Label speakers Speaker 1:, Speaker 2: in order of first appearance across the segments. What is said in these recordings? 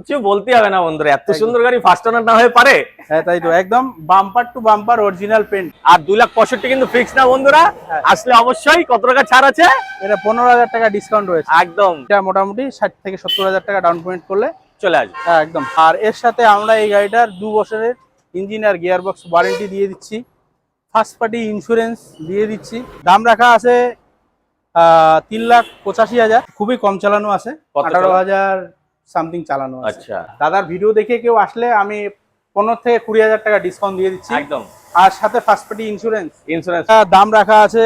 Speaker 1: কিছু বলতে হবে না বন্ধুরা, এত সুন্দর গাড়ি ফার্স্ট ওনার না হয়ে পারে।
Speaker 2: হ্যাঁ তাই তো, একদম bumper to bumper original paint.
Speaker 1: আর 2,65,000 কিন্তু ফিক্স না বন্ধুরা, আসলে অবশ্যই কত টাকা ছাড় আছে?
Speaker 2: এটা 15,000 টাকা ডিসকাউন্ট রয়েছে
Speaker 1: একদম।
Speaker 2: এটা মোটামুটি 60 থেকে 70,000 টাকা ডাউন পেমেন্ট করলে
Speaker 1: চলে আসবে।
Speaker 2: হ্যাঁ একদম। আর এর সাথে আমরা এই গাড়িটার 2 বছরের ইঞ্জিন আর গিয়ার বক্স ওয়ারেন্টি দিয়ে দিচ্ছি, ফার্স্ট পার্টি ইন্স্যুরেন্স দিয়ে দিচ্ছি। দাম রাখা আছে 3,85,000, খুবই কম চালানো আছে, 18,000 সামথিং চালানো আছে।
Speaker 1: আচ্ছা,
Speaker 2: দাদার ভিডিও দেখে কেউ আসলে আমি 15 থেকে 20,000 টাকা ডিসকাউন্ট দিয়ে দিচ্ছি
Speaker 1: একদম।
Speaker 2: আর সাথে ফার্স্ট পার্টি ইন্স্যুরেন্স। দাম রাখা আছে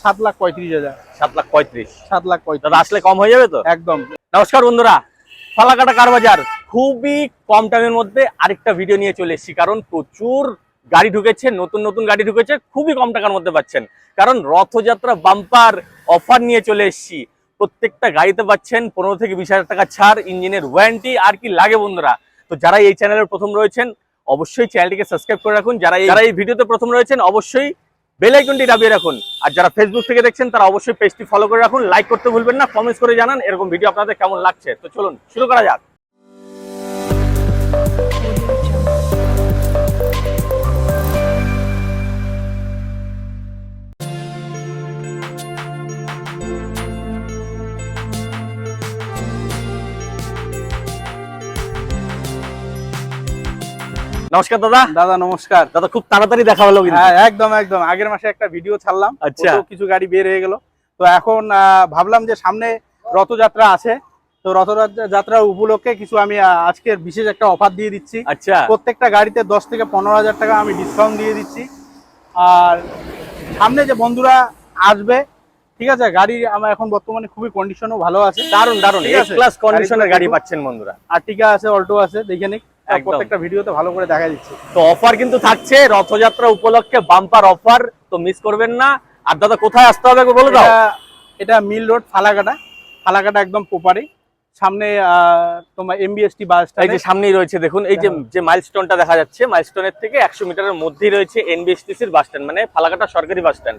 Speaker 2: 7,35,000।
Speaker 1: 7,35,000।
Speaker 2: 7,35,000
Speaker 1: দাদা আসলে কম হয়ে যাবে তো?
Speaker 2: একদম।
Speaker 1: নমস্কার বন্ধুরা, ফালাকাটা কার বাজার খুবই কম টাইমের মধ্যে আরেকটা ভিডিও নিয়ে চলে এসেছি। কারণ প্রচুর গাড়ি ঢুকেছে, নতুন নতুন গাড়ি ঢুকেছে, খুবই কম টাকার মধ্যে পাচ্ছেন। কারণ রথযাত্রা বাম্পার অফার নিয়ে চলে এসেছি। প্রত্যেকটা গাড়িতে পাচ্ছেন 15 থেকে 20,000 টাকা ছাড়, ইঞ্জিনের ওয়ারেন্টি, আর কি লাগে বন্ধুরা। তো যারা এই চ্যানেলের প্রথম রয়েছেন অবশ্যই চ্যানেলটিকে সাবস্ক্রাইব করে রাখুন। যারা এই ভিডিওতে প্রথম রয়েছেন অবশ্যই বেল আইকনটি দাবিয়ে রাখুন। আর যারা ফেসবুক থেকে দেখছেন তারা অবশ্যই পেজটি ফলো করে রাখুন, লাইক করতে ভুলবেন না, কমেন্টস করে জানান এরকম ভিডিও আপনাদের কেমন লাগছে। তো চলুন শুরু করা যাক। নমস্কার দাদা।
Speaker 2: দাদা নমস্কার।
Speaker 1: দাদা খুব তাড়াতাড়ি দেখা হলো কিন্তু।
Speaker 2: হ্যাঁ একদম একদম, আগের মাসে একটা ভিডিও ছাড়লাম,
Speaker 1: আচ্ছা।
Speaker 2: কিছু গাড়ি বের হয়ে গেল। তো এখন ভাবলাম যে সামনে রথযাত্রা আছে, তো রথযাত্রা উপলক্ষে কিছু আমি আজকের বিশেষ একটা অফার দিয়ে দিচ্ছি।
Speaker 1: আচ্ছা,
Speaker 2: প্রত্যেকটা গাড়িতে 10 থেকে 15,000 টাকা আমি ডিসকাউন্ট দিয়ে দিচ্ছি। আর সামনে যে বন্ধুরা আসবে, ঠিক আছে, গাড়ি আমার এখন বর্তমানে খুবই কন্ডিশনও ভালো আছে,
Speaker 1: দারুন দারুন
Speaker 2: ঠিক
Speaker 1: এ
Speaker 2: আছে?
Speaker 1: ক্লাস কন্ডিশনের গাড়ি পাচ্ছেন বন্ধুরা।
Speaker 2: আর্টিকা আছে, অল্টো আছে, দেখে নিক।
Speaker 1: একদম।
Speaker 2: প্রত্যেকটা ভিডিওতে ভালো করে দেখা দিচ্ছে।
Speaker 1: তো অফার কিন্তু থাকছে রথযাত্রা উপলক্ষে, বাম্পার অফার, তো মিস করবেন না। আর দাদা কোথায় আসতে হবে বলে দাও।
Speaker 2: এটা মিল রোড ফালাকাটা একদম পোপারি সামনে তোমার এমবিএসটি বাস
Speaker 1: এই যে সামনেই রয়েছে দেখুন, এই যে মাইলস্টোনটা দেখা যাচ্ছে, মাইলস্টোনের থেকে 100 মিটারের মধ্যেই রয়েছে এনবিএসটিসির বাস স্ট্যান্ড, মানে ফালাকাটা সরকারি বাস স্ট্যান্ড।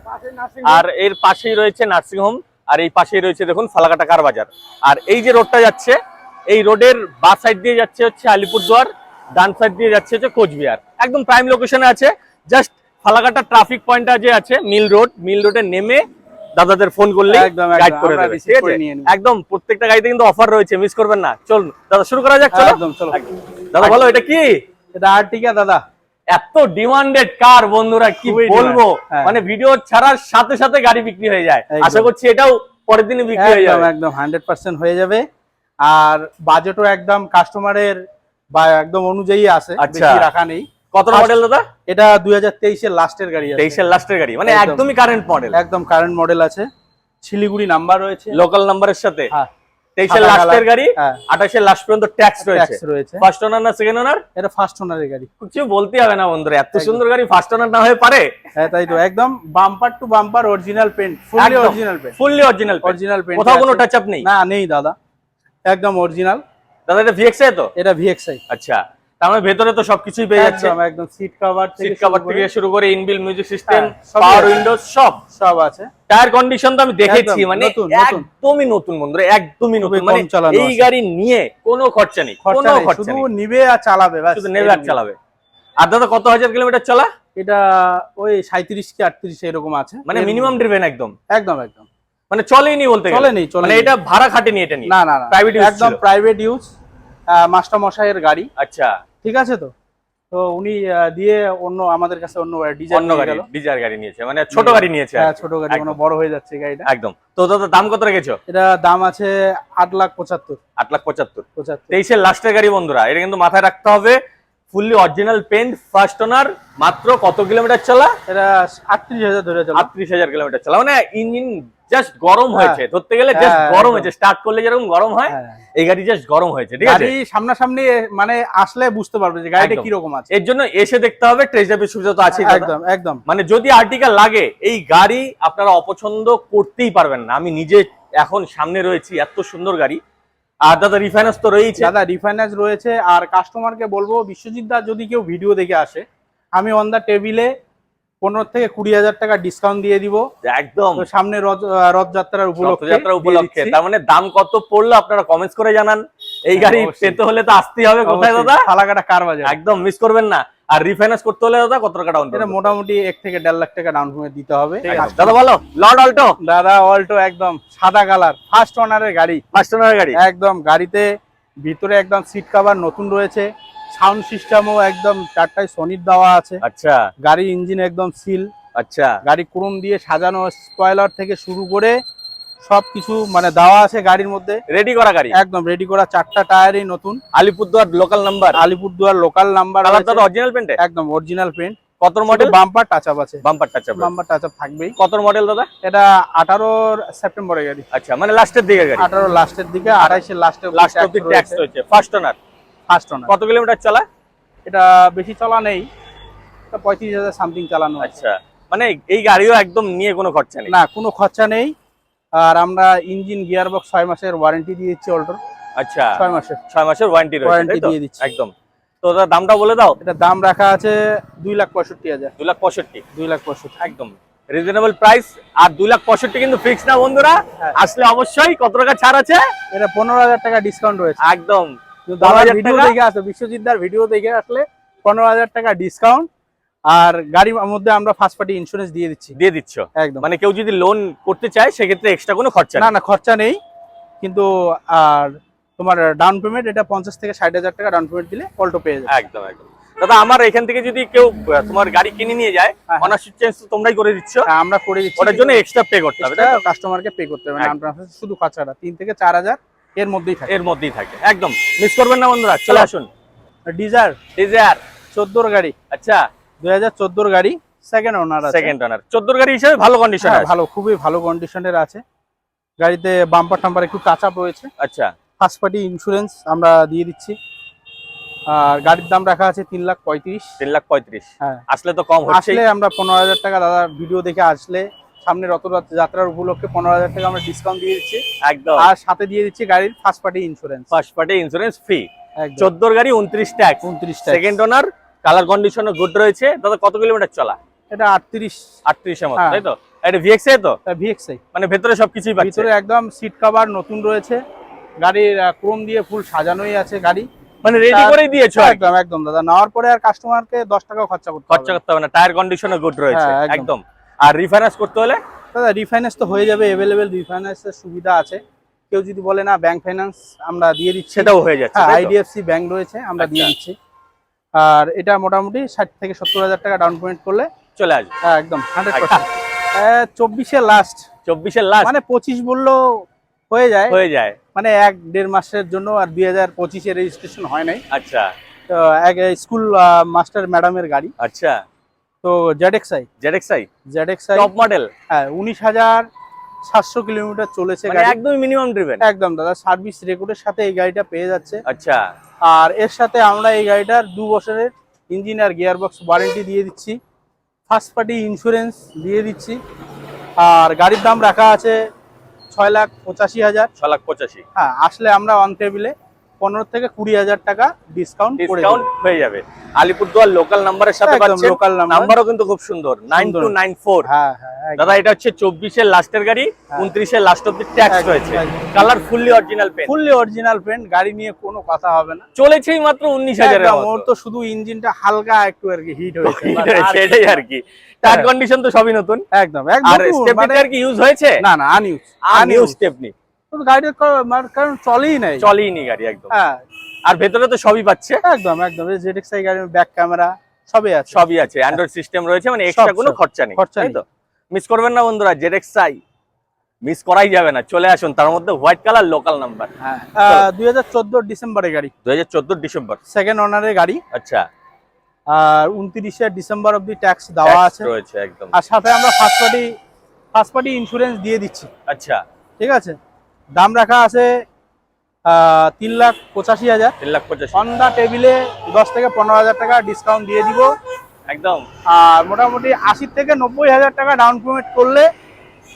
Speaker 1: আর এর পাশেই রয়েছে নার্সিং হোম, আর এই পাশেই রয়েছে দেখুন ফালাকাটা কার বাজার। আর এই যে রোডটা যাচ্ছে, এই রোডের বাঁ সাইড দিয়ে যাচ্ছে হচ্ছে আলিপুরদুয়ার, ডান সাইড দিয়ে যাচ্ছে হচ্ছে কোচবিহার। একদম প্রাইম লোকেশনে আছে। জাস্ট ফালাকাটা ট্রাফিক পয়েন্টটা যে আছে মিল রোডে নেমে দাদাদের ফোন করলে গাইড করে দেবে, ঠিক আছে? একদম প্রত্যেকটা গাড়িতে কিন্তু অফার রয়েছে, মিস করবেন না। চলুন দাদা শুরু করা যাক। চলো
Speaker 2: একদম চলো।
Speaker 1: দাদা বলো এটা কি?
Speaker 2: এটা আর্টিকা দাদা।
Speaker 1: এত ডিমান্ডেড কার বন্ধুরা, কি বলবো, মানে ভিডিও ছাড়ার সাথে সাথে গাড়ি বিক্রি হয়ে যায়। আশা করছি এটাও পরের দিনে বিক্রি হয়ে যাবে।
Speaker 2: একদম 100% হয়ে যাবে। আর বাজেটও একদম কাস্টমারের বা একদম অনুযায়ী আছে, বেশি রাখা নেই।
Speaker 1: কত মডেল দাদা?
Speaker 2: এটা 2023 এর লাস্টের গাড়ি আছে।
Speaker 1: 23 এর লাস্টের গাড়ি, মানে একদমই কারেন্ট মডেল।
Speaker 2: একদম কারেন্ট মডেল আছে, শিলিগুড়ি নাম্বার রয়েছে,
Speaker 1: লোকাল নাম্বারের সাথে।
Speaker 2: হ্যাঁ
Speaker 1: 23 এর লাস্টের গাড়ি, 28 এর লাস্ট পর্যন্ত ট্যাক্স রয়েছে। ফার্স্ট ওনার না সেকেন্ড ওনার?
Speaker 2: এটা ফার্স্ট ওনারের গাড়ি।
Speaker 1: কিছু বলতে হবে না বন্ধুরা, এত সুন্দর গাড়ি ফার্স্ট ওনার না হয়ে পারে?
Speaker 2: হ্যাঁ তাই তো, একদম bumper to bumper original paint, fully original paint.
Speaker 1: Fully original paint, কোথাও কোনো টাচ আপ নেই?
Speaker 2: না নেই দাদা, একদম অরিজিনাল।
Speaker 1: দাদা এটা ভিএক্সআই তো?
Speaker 2: এটা ভিএক্সআই।
Speaker 1: আচ্ছা, তার মানে ভেতরে তো সবকিছুই পেয়ে যাচ্ছে।
Speaker 2: একদম সিট কভার
Speaker 1: থেকে শুরু করে ইনবিল্ট মিউজিক সিস্টেম, পাওয়ার উইন্ডোজ সব আছে। টায়ার কন্ডিশন তো আমি দেখেছি, মানে একদমই নতুন বন্ধুরা, একদমই নতুন। মানে এই গাড়ি নিয়ে কোনো খরচা নেই, কোনো খরচা নেই,
Speaker 2: শুধু নিবে আর চালাবে, বাস
Speaker 1: শুধু নেবে আর চালাবে। আর দাদা কত হাজার কিলোমিটার চলা?
Speaker 2: এটা ওই 37 কি 38 এরকম আছে,
Speaker 1: মানে মিনিমাম ড্রিভেন। একদম
Speaker 2: একদম একদম,
Speaker 1: মানে চলেনি বলতে গেলে,
Speaker 2: চলেনি।
Speaker 1: মানে এটা ভাড়া খাটেনি, এটা নিয়ে
Speaker 2: না না,
Speaker 1: প্রাইভেট ইউজ,
Speaker 2: একদম প্রাইভেট ইউজ, মাস্টার মশাইয়ের গাড়ি।
Speaker 1: আচ্ছা
Speaker 2: ঠিক আছে। তো উনি দিয়ে অন্য আমাদের কাছে অন্য ডিজায়ার
Speaker 1: গাড়ি নিয়েছে, মানে ছোট গাড়ি নিয়েছে।
Speaker 2: হ্যাঁ ছোট গাড়ি, মানে বড় হয়ে যাচ্ছে গাড়িটা।
Speaker 1: একদম। তো দাদা দাম কত রেখেছো?
Speaker 2: এটা দাম আছে 8,75,000।
Speaker 1: 8,75,000। 23 এর লাস্টের গাড়ি বন্ধুরা, এটা কিন্তু মাথায় রাখতে হবে। Fully original paint, first owner, মাত্র কত কিলোমিটার চলা?
Speaker 2: এটা 38,000 ধরে চলা।
Speaker 1: 38,000 কিলোমিটার চলা, মানে ইঞ্জিন জাস্ট গরম হয়েছে, ধরতে গেলে জাস্ট গরম হয়েছে। স্টার্ট করলে যেরকম গরম হয়, এই গাড়ি জাস্ট গরম হয়েছে, ঠিক আছে?
Speaker 2: গাড়ি সামনাসামনি মানে আসলে বুঝতে পারবে যে গাড়িটা কি রকম আছে।
Speaker 1: এর জন্য এসে দেখতে হবে, টেস্ট ড্রাইভের সুবিধা তো আছে।
Speaker 2: একদম একদম,
Speaker 1: মানে যদি আর্টিকা লাগে, এই গাড়ি আপনারা অপছন্দ করতেই পারবেন না। আমি নিজে এখন সামনে রয়েছি, এত সুন্দর গাড়ি। আর দাদা রিফাইন্যান্স তো রয়েছে?
Speaker 2: দাদা রিফাইন্যান্স রয়েছে। আর কাস্টমারকে বলবো, বিশ্বজিৎ দা যদি কেউ ভিডিও দেখে আসে, আমি অন দা টেবিলে 15 থেকে 20,000 টাকা ডিসকাউন্ট দিয়ে দিব একদম, সামনে রথযাত্রার উপলক্ষে।
Speaker 1: তার মানে দাম কত পড়লো আপনারা কমেন্টস করে জানান। এই গাড়ি
Speaker 2: অবশ্যই।
Speaker 1: পেতে হলে তো আসতেই হবে কোথায় দাদা?
Speaker 2: ফালাকাটা কার বাজার।
Speaker 1: একদম মিস করবেন না। আর রিফাইন্যান্স করতে হলে দাদা কত টাকা ডাউন
Speaker 2: এটা
Speaker 1: পেমেন্ট?
Speaker 2: মোটামুটি 1 থেকে 1.5 লাখ টাকা ডাউন পেমেন্ট দিতে হবে।
Speaker 1: দাদা বলো, লর্ড অল্টো।
Speaker 2: দাদা অল্টো একদম সাদা কালার, ফার্স্ট ওনারের গাড়ি,
Speaker 1: ফার্স্ট ওনার গাড়ি।
Speaker 2: একদম গাড়িতে ভিতরে একদম সিট কভার নতুন রয়েছে, সাউন্ড সিস্টেমও একদম 4টায় সনির দেওয়া আছে।
Speaker 1: আচ্ছা
Speaker 2: গাড়ির ইঞ্জিন একদম সিল,
Speaker 1: আচ্ছা।
Speaker 2: গাড়ি ক্রোম দিয়ে সাজানো, স্পয়লার থেকে শুরু করে সবকিছু মানে দেওয়া আছে গাড়ির মধ্যে।
Speaker 1: রেডি করা গাড়ি,
Speaker 2: একদম রেডি করা, 4টা টায়ারই নতুন,
Speaker 1: Alipurduar local number,
Speaker 2: Alipurduar local number,
Speaker 1: colour দাদা অরিজিনাল পেন্টে,
Speaker 2: একদম অরিজিনাল পেন্ট।
Speaker 1: কত মডেল?
Speaker 2: বাম্পার টাচ আপ আছে,
Speaker 1: bumper touch up,
Speaker 2: bumper touch up থাকবেই।
Speaker 1: কত মডেল দাদা?
Speaker 2: এটা 18 সেপ্টেম্বরের গাড়ি।
Speaker 1: আচ্ছা, মানে লাস্টের দিকে গাড়ি,
Speaker 2: 18 লাস্টের দিকে, 28 লাস্টে
Speaker 1: লাস্ট অফ দি ট্যাক্স হয়েছে। First owner,
Speaker 2: first owner.
Speaker 1: কত কিলোমিটার চলা?
Speaker 2: এটা বেশি চলা নেই, 35,000 সামথিং চালানো আছে।
Speaker 1: আচ্ছা, মানে এই গাড়িও একদম নিয়ে কোনো খরচা নেই?
Speaker 2: না, কোনো খরচা নেই। আর আমরা ইঞ্জিন গিয়ার বক্স 6 মাসের ওয়ারেন্টি দিয়ে দিচ্ছি অল্টোর।
Speaker 1: আচ্ছা,
Speaker 2: 6 মাসের
Speaker 1: 6 মাসের ওয়ারেন্টি রয়েছে,
Speaker 2: ওয়ারেন্টি
Speaker 1: তাই তো?
Speaker 2: দিয়ে দিচ্ছি
Speaker 1: একদম। তো দাদা দামটা বলে দাও।
Speaker 2: এটা দাম রাখা আছে 2,65,000।
Speaker 1: 2,65,000
Speaker 2: 2,65,000
Speaker 1: একদম রিজনেবল প্রাইস। আর 2,65,000 কিন্তু ফিক্স না বন্ধুরা,
Speaker 2: হ্যাঁ।
Speaker 1: আসলে অবশ্যই কত টাকা ছাড় আছে?
Speaker 2: এটা 15,000 টাকা ডিসকাউন্ট রয়েছে।
Speaker 1: একদম
Speaker 2: দাদার
Speaker 1: 15,000
Speaker 2: ভিডিও
Speaker 1: টাকা।
Speaker 2: দেখে আসলে, বিশ্বজিৎদার ভিডিও দেখে আসলে 15,000 টাকা ডিসকাউন্ট। আর গাড়ির মধ্যে আমরা ফার্স্ট পার্টি ইন্স্যুরেন্স দিয়ে দিচ্ছি।
Speaker 1: দিয়ে দিচ্ছ
Speaker 2: একদম,
Speaker 1: মানে কেউ যদি লোন করতে চায় সেক্ষেত্রে এক্সট্রা কোনো খরচা
Speaker 2: না
Speaker 1: নেই?
Speaker 2: না খরচা নেই কিন্তু। আর তোমার ডাউন পেমেন্ট এটা 50 থেকে 60,000 টাকা ডাউন পেমেন্ট দিলে অল্টো পেয়ে যাবে।
Speaker 1: একদম একদম। দাদা আমার এখান থেকে যদি কেউ তোমার গাড়ি কিনে নিয়ে যায়,
Speaker 2: হ্যাঁ।
Speaker 1: অনারশিপ চেঞ্জ তো তোমরাই করে দিচ্ছ?
Speaker 2: হ্যাঁ, আমরা করে দিচ্ছি।
Speaker 1: ওটার জন্য এক্সট্রা পে করতে হবে, তাই তো?
Speaker 2: কাস্টমারকে পে করতে হবে না,
Speaker 1: একদম।
Speaker 2: আমরা শুধু খরচাটা 3 থেকে 4,000 এর মধ্যেই থাকে।
Speaker 1: এর মধ্যেই থাকে, একদম মিস করবেন না বন্ধুরা, চলে আসুন।
Speaker 2: ডিজায়ার
Speaker 1: ডিজায়ার
Speaker 2: 14 গাড়ি,
Speaker 1: আচ্ছা
Speaker 2: 2014 গাড়ি, সেকেন্ড ওনার আছে।
Speaker 1: সেকেন্ড ওনার 14 গাড়ি হিসেবে ভালো কন্ডিশন
Speaker 2: হ্যাঁ,
Speaker 1: আছে।
Speaker 2: ভালো, খুবই ভালো কন্ডিশনের আছে। গাড়িতে বাম্পার টাম্পার একটু টাচ আপ রয়েছে।
Speaker 1: আচ্ছা,
Speaker 2: ফার্স্ট পার্টি ইন্স্যুরেন্স আমরা দিয়ে দিচ্ছি। আর গাড়ির দাম রাখা আছে 3,35,000।
Speaker 1: 3,35,000
Speaker 2: হ্যাঁ,
Speaker 1: আসলে তো কম হচ্ছে।
Speaker 2: আসলে আমরা 15,000 টাকা, দাদার ভিডিও দেখে আসলে সামনে রথযাত্রা যাত্রার উপলক্ষে 15,000 টাকা আমরা ডিসকাউন্ট দিয়ে দিচ্ছি।
Speaker 1: একদম,
Speaker 2: আর সাথে দিয়ে দিচ্ছি গাড়ির first party insurance.
Speaker 1: First party insurance free.
Speaker 2: একদম
Speaker 1: 14 গাড়ি 29 ট্যাক্স,
Speaker 2: 29 টাকা।
Speaker 1: সেকেন্ড ওনার, কালার কন্ডিশন গুড রয়েছে। দাদা কত কিলোমিটার চলা?
Speaker 2: এটা 38
Speaker 1: 38 এর মতো,
Speaker 2: হ্যাঁ।
Speaker 1: তাই তো? এটা ভিএক্স এ তো,
Speaker 2: ভিএক্সআই।
Speaker 1: মানে ভেতরে সবকিছুই পাচ্ছে?
Speaker 2: ভিতরে একদম সিট কভার নতুন রয়েছে, গাড়ির ক্রোম দিয়ে ফুল সাজানোই আছে গাড়ি,
Speaker 1: মানে রেডি করেই দিয়েছো?
Speaker 2: একদম একদম দাদা। নেওয়ার পরে আর কাস্টমারকে 10 টাকা খরচা করতে হবে
Speaker 1: খরচা করতে হবে না, টায়ার কন্ডিশনও গুড রয়েছে।
Speaker 2: হ্যাঁ, একদম।
Speaker 1: একদম। আর রিফাইন্যান্স করতে হলে?
Speaker 2: দাদা রিফাইন্যান্স তো হয়ে যাবে, अवेलेबल রিফাইন্যান্সের সুবিধা আছে। কেউ যদি বলে না ব্যাংক ফাইন্যান্স, আমরা দিয়ে দিচ্ছি,
Speaker 1: সেটাও হয়ে যাচ্ছে,
Speaker 2: হ্যাঁ,
Speaker 1: তাই তো?
Speaker 2: আইডিএফসি ব্যাংক রয়েছে, আমরা দিয়ে
Speaker 1: আচ্ছা।
Speaker 2: দিচ্ছি। আর এটা মোটামুটি 60 থেকে 70,000 টাকা ডাউন পেমেন্ট করলে
Speaker 1: চলে আসবে
Speaker 2: একদম 100%। 24 লাস্ট,
Speaker 1: 24 এর লাস্ট
Speaker 2: মানে 25 বললেও হয়ে যায়,
Speaker 1: হয়ে যায়।
Speaker 2: মানে 1-1.5 মাসের জন্য। আর 2025 এর রেজিস্ট্রেশন হয় নাই।
Speaker 1: আচ্ছা
Speaker 2: তো এক স্কুল মাস্টার ম্যাডামের গাড়ি,
Speaker 1: আচ্ছা,
Speaker 2: তো জেডএক্সআই
Speaker 1: জেডএক্সআই টপ মডেল,
Speaker 2: হ্যাঁ, 19,700 কিলোমিটার চলেছে
Speaker 1: মানে
Speaker 2: গাড়ি।
Speaker 1: একদম মিনিমাম ড্রিভেন।
Speaker 2: একদম দাদা, সার্ভিস রেকর্ডের সাথে এই গাড়িটা পেয়ে যাচ্ছে।
Speaker 1: আচ্ছা,
Speaker 2: আর এর সাথে আমরা এই গাড়িটার 2 বছরের ইঞ্জিন আর গিয়ার বক্স ওয়ারেন্টি দিয়ে দিচ্ছি, ফার্স্ট পার্টি ইন্স্যুরেন্স দিয়ে দিচ্ছি। আর গাড়ির দাম রাখা আছে 6,85,000।
Speaker 1: 6,85,000
Speaker 2: হ্যাঁ, আসলে আমরা অন টেবিলে 15 থেকে 20,000 টাকা ডিসকাউন্ট করে দেব।
Speaker 1: ডিসকাউন্ট হয়ে যাবে। আলিপুরদুয়ার লোকাল নাম্বারের সাথে
Speaker 2: একদম
Speaker 1: পাচ্ছেন।
Speaker 2: লোকাল নাম্বার,
Speaker 1: নাম্বারও কিন্তু খুব সুন্দর, 9294।
Speaker 2: হ্যাঁ হ্যাঁ একদম।
Speaker 1: দাদা এটা হচ্ছে 24 এর লাস্টের গাড়ি,
Speaker 2: হ্যাঁ।
Speaker 1: 29 এর লাস্ট অব্দি ট্যাক্স
Speaker 2: একদম,
Speaker 1: রয়েছে।
Speaker 2: একদম।
Speaker 1: Colour fully original paint,
Speaker 2: fully original paint, গাড়ি নিয়ে কোনো কথা হবে না।
Speaker 1: চলেছেই মাত্র 19,000 এর
Speaker 2: একদম,
Speaker 1: মতো।
Speaker 2: ওর তো শুধু ইঞ্জিনটা হালকা একটু আর কি হিট হয়েছে,
Speaker 1: সেটাই আর কি। টায়ার কন্ডিশন তো সবই নতুন।
Speaker 2: একদম
Speaker 1: আর
Speaker 2: একদম।
Speaker 1: স্টেপনি
Speaker 2: মানে
Speaker 1: টায়ার কি ইউজ হয়েছে?
Speaker 2: না না, আনইউজ,
Speaker 1: নিউ স্টেপনি,
Speaker 2: গাড়িটা কারণ চলেই নাই।
Speaker 1: চলেই নি গাড়ি একদম।
Speaker 2: হ্যাঁ,
Speaker 1: আর ভেতরে তো সবই পাচ্ছে,
Speaker 2: একদম একদম। এই জেডএক্সআই গাড়ির ব্যাক ক্যামেরা সবই আছে,
Speaker 1: সবই আছে, অ্যান্ড্রয়েড সিস্টেম রয়েছে, মানে এক্সট্রা কোনো
Speaker 2: সব।
Speaker 1: খরচা নেই,
Speaker 2: খরচা
Speaker 1: তাই
Speaker 2: নেই।
Speaker 1: তো? মিস করবেন না বন্ধুরা, জেডএক্সআই মিস করাই যাবে না, চলে আসুন। তার মধ্যে হোয়াইট কালার লোকাল নাম্বার।
Speaker 2: হ্যাঁ, 2014 ডিসেম্বরের গাড়ি,
Speaker 1: 2014 ডিসেম্বর।
Speaker 2: সেকেন্ড ওনারের গাড়ি।
Speaker 1: আচ্ছা,
Speaker 2: আর 29 ডিসেম্বর অবধি ট্যাক্স দেওয়া
Speaker 1: ট্যাক্স
Speaker 2: আছে।
Speaker 1: রয়েছে একদম।
Speaker 2: আর সাথে আমরা ফার্স্ট পার্টি ইন্স্যুরেন্স দিয়ে দিচ্ছি।
Speaker 1: আচ্ছা,
Speaker 2: ঠিক আছে, দাম রাখা আছে 3,85,000।
Speaker 1: 3,85,000
Speaker 2: অন দা টেবিলে 10 থেকে 15,000 টাকা ডিসকাউন্ট দিয়ে দিব
Speaker 1: একদম।
Speaker 2: আর মোটামুটি 80 থেকে 90,000 টাকা ডাউন পেমেন্ট করলে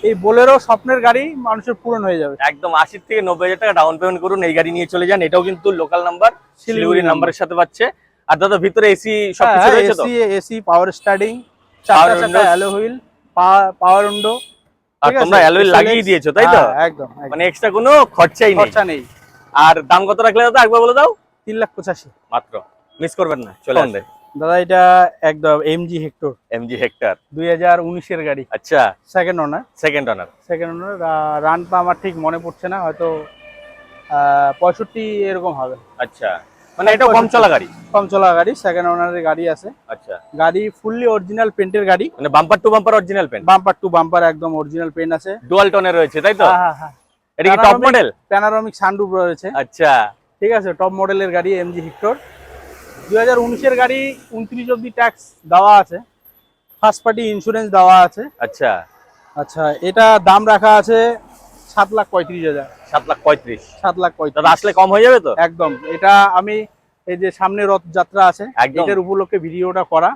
Speaker 2: এই বোলেরো স্বপ্নের গাড়ি মানুষের পূরণ হয়ে যাবে।
Speaker 1: একদম 80 থেকে 90,000 টাকা ডাউন পেমেন্ট করুন, এই গাড়ি নিয়ে চলে যান। এটাও কিন্তু লোকাল নাম্বার, শিলিগুড়ি নাম্বারের সাথে পাচ্ছে। আর দাদা ভিতরে এসি সবকিছু রয়েছে তো?
Speaker 2: এসি পাওয়ার স্টার্টিং, 4টা চাকা অ্যালো হুইল, পাওয়ার উইন্ডো।
Speaker 1: আর তোমরা অ্যালয় লাগিয়ে দিয়েছো, তাই তো?
Speaker 2: একদম,
Speaker 1: মানে এক্সট্রা কোনো খরচাই নেই।
Speaker 2: খরচা নেই।
Speaker 1: আর দাম কত রাখলে দাদা একবার বলে দাও?
Speaker 2: 3,85,000
Speaker 1: মাত্র, মিস করবেন না, চলে আসবে।
Speaker 2: দাদা এটা একদম এমজি হেক্টর,
Speaker 1: এমজি হেক্টর
Speaker 2: 2019 এর গাড়ি।
Speaker 1: আচ্ছা,
Speaker 2: সেকেন্ড ওনার।
Speaker 1: সেকেন্ড ওনার।
Speaker 2: রানটা আমার ঠিক মনে পড়ছে না, হয়তো 65 এরকম হবে।
Speaker 1: আচ্ছা, মানে এটা কম চলা গাড়ি?
Speaker 2: কম চলা গাড়ি, সেকেন্ড ওনারের গাড়ি আছে।
Speaker 1: আচ্ছা,
Speaker 2: গাড়ি ফুললি অরিজিনাল পেন্টের গাড়ি,
Speaker 1: মানে bumper to bumper original paint?
Speaker 2: Bumper to bumper একদম অরিজিনাল পেন্ট আছে।
Speaker 1: ডুয়াল টোনের রয়েছে তাই তো?
Speaker 2: হ্যাঁ হ্যাঁ হ্যাঁ।
Speaker 1: এটা কি টপ মডেল?
Speaker 2: প্যানোরামিক সানরুফ রয়েছে।
Speaker 1: আচ্ছা,
Speaker 2: ঠিক আছে, টপ মডেলের গাড়ি এমজি হেক্টর 2019 এর গাড়ি। 29 অবধি ট্যাক্স দেওয়া আছে, ফার্স্ট পার্টি ইন্স্যুরেন্স দেওয়া আছে।
Speaker 1: আচ্ছা
Speaker 2: আচ্ছা, এটা দাম রাখা আছে 7,35,000।
Speaker 1: 7,35,000?
Speaker 2: 7,35,000
Speaker 1: দাদা আসলে কম হয়ে যাবে তো?
Speaker 2: একদম। এটা আমি এই যে সামনে রথযাত্রা আছে,
Speaker 1: একদম।
Speaker 2: এটার উপলক্ষে ভিডিওটা করা।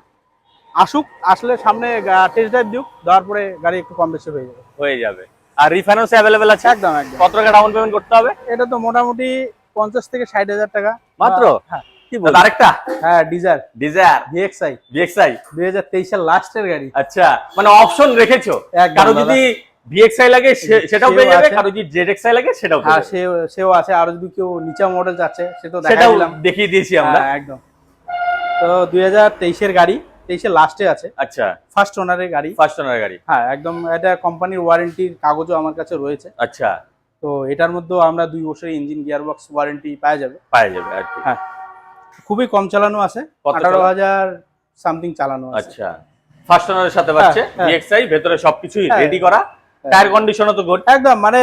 Speaker 2: আসুক, আসলে সামনে টেস্ট ড্রাইভ দিক, দেওয়ার পরে গাড়ি একটু কম বেশি হয়ে যাবে।
Speaker 1: হয়ে যাবে। আর রিফাইন্যান্স অ্যাভেলেবেল আছে?
Speaker 2: একদম একদম।
Speaker 1: কত টাকা ডাউন পেমেন্ট করতে হবে?
Speaker 2: এটা তো মোটামুটি 50 থেকে 60,000 টাকা
Speaker 1: মাত্র?
Speaker 2: হ্যাঁ।
Speaker 1: কি বল, আরেকটা?
Speaker 2: হ্যাঁ, ডিজায়ার
Speaker 1: ডিজায়ার
Speaker 2: ভিএক্সআই।
Speaker 1: ভিএক্সআই
Speaker 2: 2023 এর লাস্টের গাড়ি।
Speaker 1: আচ্ছা, মানে অপশন রেখেছো,
Speaker 2: একদম
Speaker 1: কারো
Speaker 2: দাদা।
Speaker 1: যদি ভিএক্সআই লাগে সেটাও
Speaker 2: সেও
Speaker 1: পেয়ে যাবে,
Speaker 2: আছে।
Speaker 1: কারো যদি জেডএক্সআই লাগে সেটাও পেয়ে
Speaker 2: হ্যাঁ,
Speaker 1: যাবে।
Speaker 2: সেও আছে। আর যদি কেউ নিচা মডেল চাচ্ছে সেটাও দেখাই
Speaker 1: সেটাও
Speaker 2: দিলাম।
Speaker 1: দেখিয়ে দিয়েছি আমরা।
Speaker 2: হ্যাঁ, একদম। তো 2023 এর গাড়ি, 23 এর লাস্টে আছে।
Speaker 1: আচ্ছা,
Speaker 2: ফার্স্ট ওনারের গাড়ি।
Speaker 1: ফার্স্ট ওনার গাড়ি?
Speaker 2: হ্যাঁ, একদম। এটা কোম্পানির ওয়ারেন্টির কাগজও আমার কাছে রয়েছে।
Speaker 1: আচ্ছা,
Speaker 2: তো এটার মধ্যেও আমরা 2 বছরের ইঞ্জিন গিয়ারবক্স ওয়ারেন্টি পাওয়া যাবে।
Speaker 1: আর কি।
Speaker 2: হ্যাঁ, খুবই কম চালানো আছে,
Speaker 1: কত
Speaker 2: 18,000 সামথিং চালানো আছে।
Speaker 1: আচ্ছা, ফার্স্ট ওনারের সাথে পাচ্ছে
Speaker 2: হ্যাঁ।
Speaker 1: ভিএক্সআই, ভেতরে সবকিছুই
Speaker 2: হ্যাঁ।
Speaker 1: রেডি করা, টায়ার কন্ডিশনও তো গুড।
Speaker 2: একদম, মানে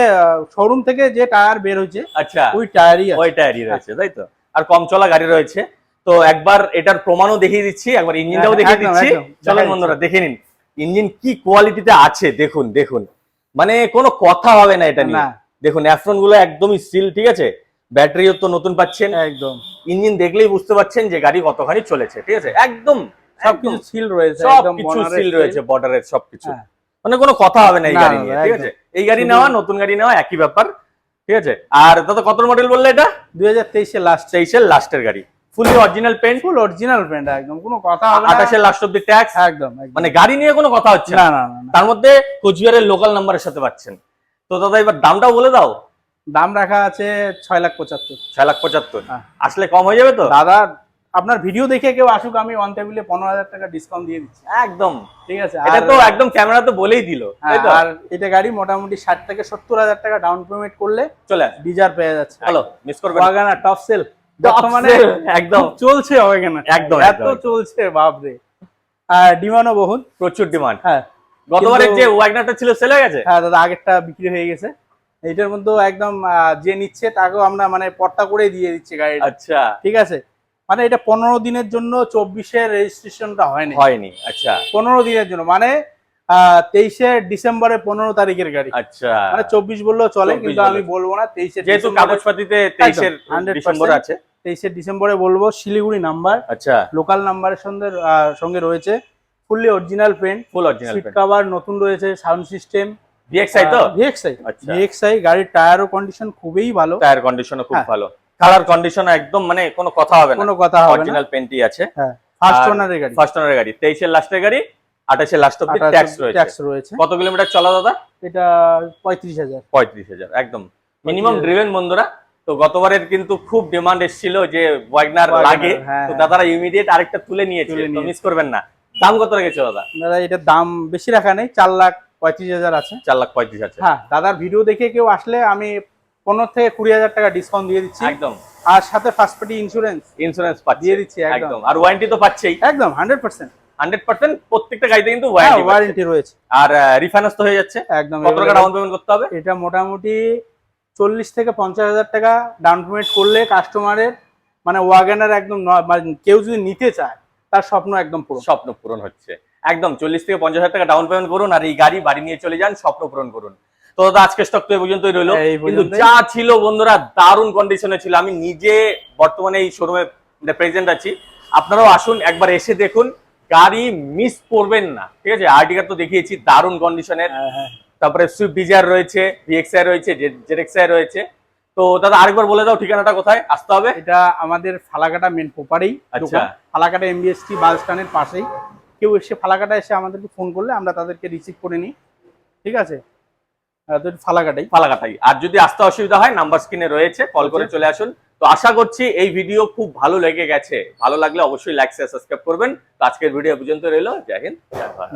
Speaker 2: শোরুম থেকে যে টায়ার বের হয়েছে
Speaker 1: আচ্ছা,
Speaker 2: ওই টায়ারই আছে।
Speaker 1: ওই টায়ারই রয়েছে তাই তো? আর কম চলা গাড়ি রয়েছে। তো একবার এটার প্রমাণও দেখিয়ে দিচ্ছি, একবার ইঞ্জিনটাও
Speaker 2: হ্যাঁ,
Speaker 1: দেখিয়ে
Speaker 2: একদম,
Speaker 1: দিচ্ছি।
Speaker 2: একদম।
Speaker 1: চলুন
Speaker 2: দেখাই
Speaker 1: বন্ধুরা দেখে নিন ইঞ্জিন কি কোয়ালিটিতে আছে। দেখুন দেখুন, মানে কোনো কথা হবে না এটা নিয়ে।
Speaker 2: না।
Speaker 1: দেখুন অ্যাফ্রন গুলো একদমই স্টিল, ঠিক আছে? ব্যাটারিও তো নতুন পাচ্ছেন।
Speaker 2: একদম,
Speaker 1: ইঞ্জিন দেখলেই বুঝতে পারছেন যে গাড়ি কতখানি চলেছে, ঠিক আছে? একদম
Speaker 2: সবকিছু সিল রয়েছে, একদম
Speaker 1: সবকিছু
Speaker 2: বনারের
Speaker 1: সিল রয়েছে, বর্ডারের সবকিছু।
Speaker 2: হ্যাঁ।
Speaker 1: মানে কোনো কথা হবে না এই
Speaker 2: না,
Speaker 1: গাড়ি
Speaker 2: না,
Speaker 1: নিয়ে,
Speaker 2: না,
Speaker 1: ঠিক
Speaker 2: একদম।
Speaker 1: আছে? এই গাড়ি
Speaker 2: শুধু-
Speaker 1: নেওয়া, নতুন গাড়ি নেওয়া একই ব্যাপার, ঠিক আছে? আর দাদা কত মডেল বললে এটা?
Speaker 2: 2023 এর লাস্ট।
Speaker 1: 23 এর লাস্টের গাড়ি, fully original paint,
Speaker 2: full original paint, একদম কোনো কথা হবে না।
Speaker 1: 28 এর লাস্ট অব্দি ট্যাক্স।
Speaker 2: একদম একদম।
Speaker 1: মানে গাড়ি নিয়ে কোনো কথা হচ্ছে
Speaker 2: না
Speaker 1: না।
Speaker 2: না না না।
Speaker 1: তার মধ্যে কোচবিহারের লোকাল নাম্বারের সাথে পাচ্ছেন। তো দাদা এবার দামটাও বলে দাও।
Speaker 2: দাম রাখা আছে 6,75,000।
Speaker 1: 6,75,000?
Speaker 2: হ্যাঁ।
Speaker 1: আসলে কম হয়ে যাবে তো?
Speaker 2: দাদা, আপনার ভিডিও দেখে কেউ আসুক, আমি অন টেবিলে 15,000 টাকা ডিসকাউন্ট দিয়ে দিচ্ছি।
Speaker 1: একদম,
Speaker 2: ঠিক আছে?
Speaker 1: এটা তো একদম ক্যামেরাতে বলেই দিল, তাই তো?
Speaker 2: আর এটা গাড়ি মোটামুটি 60 থেকে 70,000 টাকা ডাউন পেমেন্ট করলে
Speaker 1: চলে আসবে।
Speaker 2: ডিজার পেয়ে যাচ্ছে।
Speaker 1: চলো, মিস করবেন না।
Speaker 2: ওয়াগনার টপ সেল
Speaker 1: Top
Speaker 2: বর্তমানে
Speaker 1: sell, একদম।
Speaker 2: খুব চলছে ওয়াগনার,
Speaker 1: একদম,
Speaker 2: এত
Speaker 1: একদম।
Speaker 2: চলছে বাপরে। আর ডিমান্ডও বহুত।
Speaker 1: প্রচুর ডিমান্ড।
Speaker 2: হ্যাঁ,
Speaker 1: গতবারের
Speaker 2: কিন্তু-
Speaker 1: যে ওয়াগনারটা ছিল সেল হয়ে গেছে?
Speaker 2: হ্যাঁ দাদা, আগেরটা বিক্রি হয়ে গেছে। এইটার মধ্যে একদম যে নিচ্ছে তাকেও আমরা মানে পর্তা করে দিয়ে দিচ্ছি গাড়িটা।
Speaker 1: আচ্ছা,
Speaker 2: ঠিক আছে, মানে এটা 15 দিনের জন্য, 24-এর রেজিস্ট্রেশনটা হয়নি।
Speaker 1: হয়নি? আচ্ছা
Speaker 2: 15 দিনের জন্য, মানে 23 ডিসেম্বরের 15 তারিখের গাড়ি।
Speaker 1: আচ্ছা,
Speaker 2: মানে 24 বললেও চলে,
Speaker 1: 24
Speaker 2: কিন্তু আমি
Speaker 1: বললে।
Speaker 2: বলবো না। 23
Speaker 1: যেহেতু কাগজপাতিতে 23
Speaker 2: 100%
Speaker 1: ডিসেম্বর আছে।
Speaker 2: 23 ডিসেম্বরে বলবো। শিলিগুড়ি নাম্বার,
Speaker 1: আচ্ছা,
Speaker 2: লোকাল নাম্বারের সঙ্গে রয়েছে। Fully original paint,
Speaker 1: full original
Speaker 2: seat cover নতুন রয়েছে, সাউন্ড সিস্টেম।
Speaker 1: ভিএক্সআই তো?
Speaker 2: ভিএক্সআই।
Speaker 1: আচ্ছা।
Speaker 2: ভিএক্সআই গাড়ির টায়ারও কন্ডিশন খুবই ভালো।
Speaker 1: টায়ার কন্ডিশনও খুব
Speaker 2: হ্যাঁ।
Speaker 1: ভালো, কালার কন্ডিশন একদম, মানে কোনো কথা হবে না,
Speaker 2: কোনো কথা হবে না।
Speaker 1: অরিজিনাল পেন্টই আছে।
Speaker 2: হ্যাঁ, ফার্স্ট ওনারের গাড়ি।
Speaker 1: ফার্স্ট ওনারের গাড়ি, 23 এর লাস্টের গাড়ি, 28 এর লাস্ট অব্দি
Speaker 2: 28
Speaker 1: ট্যাক্স রয়েছে।
Speaker 2: ট্যাক্স রয়েছে।
Speaker 1: কত কিলোমিটার চলা দাদা?
Speaker 2: এটা 35,000।
Speaker 1: 35,000 একদম মিনিমাম
Speaker 2: 35,000
Speaker 1: ড্রিভেন বন্ধুরা। তো গতবারের কিন্তু খুব ডিমান্ড এসেছিল যে ওয়াগনার
Speaker 2: ওয়াগনার,
Speaker 1: লাগে,
Speaker 2: হ্যাঁ,
Speaker 1: তো
Speaker 2: হ্যাঁ।
Speaker 1: দাদারা ইমিডিয়েট আরেকটা তুলে নিয়েছে, তো মিস করবেন না। দাম কত রেখেছো দাদা?
Speaker 2: দাদা, এটার দাম বেশি রাখা নেই, 4,35,000 আছে।
Speaker 1: 4,35,000 আছে।
Speaker 2: হ্যাঁ, দাদার ভিডিও দেখে কেউ আসলে আমি 15 থেকে 20,000 টাকা ডিসকাউন্ট দিয়ে দিচ্ছি।
Speaker 1: একদম,
Speaker 2: আর সাথে ফার্স্ট পার্টি ইন্স্যুরেন্স
Speaker 1: ইন্স্যুরেন্স পাচ্ছে
Speaker 2: দিয়ে দিচ্ছি একদম।
Speaker 1: একদম, আর ওয়ারেন্টি তো পাচ্ছেই
Speaker 2: একদম 100%।
Speaker 1: 100%। প্রত্যেকটা গাড়িতে কিন্তু
Speaker 2: হ্যাঁ,
Speaker 1: ওয়ারেন্টি
Speaker 2: ওয়ারেন্টি রয়েছে।
Speaker 1: আর রিফাইন্যান্স তো হয়ে যাচ্ছে।
Speaker 2: একদম।
Speaker 1: কত টাকা ডাউন পেমেন্ট করতে হবে?
Speaker 2: এটা মোটামুটি 40 থেকে 50,000 টাকা ডাউন পেমেন্ট করলে কাস্টমারের, মানে ওয়াগনার একদম মানে কেউ যদি নিতে চায় তার স্বপ্ন একদম পুরো।
Speaker 1: স্বপ্ন পূরণ হচ্ছে একদম। 40 থেকে 50,000 টাকা ডাউন পেমেন্ট করুন আর এই গাড়ি বাড়ি নিয়ে চলে যান, স্বপ্ন পূরণ করুন। তো দাদা আজকে স্টক তো এই পর্যন্তই রইলো,
Speaker 2: এই
Speaker 1: কিন্তু
Speaker 2: পর্যন্তই।
Speaker 1: যা ছিল বন্ধুরা দারুণ কন্ডিশনে ছিল। আমি নিজে বর্তমানে এই শোরুমে প্রেজেন্ট আছি, আপনারাও আসুন একবার এসে দেখুন, গাড়ি মিস করবেন না, ঠিক আছে? আর্টিকা তো দেখিয়েছি দারুণ কন্ডিশনের,
Speaker 2: হ্যাঁ, হ্যাঁ।
Speaker 1: তারপরে সুইফট ডিজায়ার রয়েছে, ভিএক্সআই রয়েছে, জেডএক্সআই রয়েছে। তো দাদা আরেকবার বলে দাও ঠিকানাটা কোথায় আসতে হবে?
Speaker 2: এটা আমাদের ফালাকাটা মেন প্রপারেই
Speaker 1: আচ্ছা।
Speaker 2: দোকান, ফালাকাটা এমবিএসটি বাস স্ট্যান্ডের পাশেই। কেউ এসে ফালাকাটা এসে আমাদেরকে ফোন করলে আমরা তাদেরকে রিসিভ করে নিই, ঠিক আছে? ফালাকাটাই।
Speaker 1: ফালাকাটাই। আর যদি আসতে অসুবিধা হয় নাম্বার স্ক্রিনে রয়েছে, কল করে চলে আসুন। তো আশা করছি এই ভিডিও খুব ভালো লেগে গেছে। ভালো লাগলে অবশ্যই লাইক শেয়ার সাবস্ক্রাইব করবেন। তো আজকের ভিডিও পর্যন্ত রইলো। জয় হিন্দ, জয় ভারত।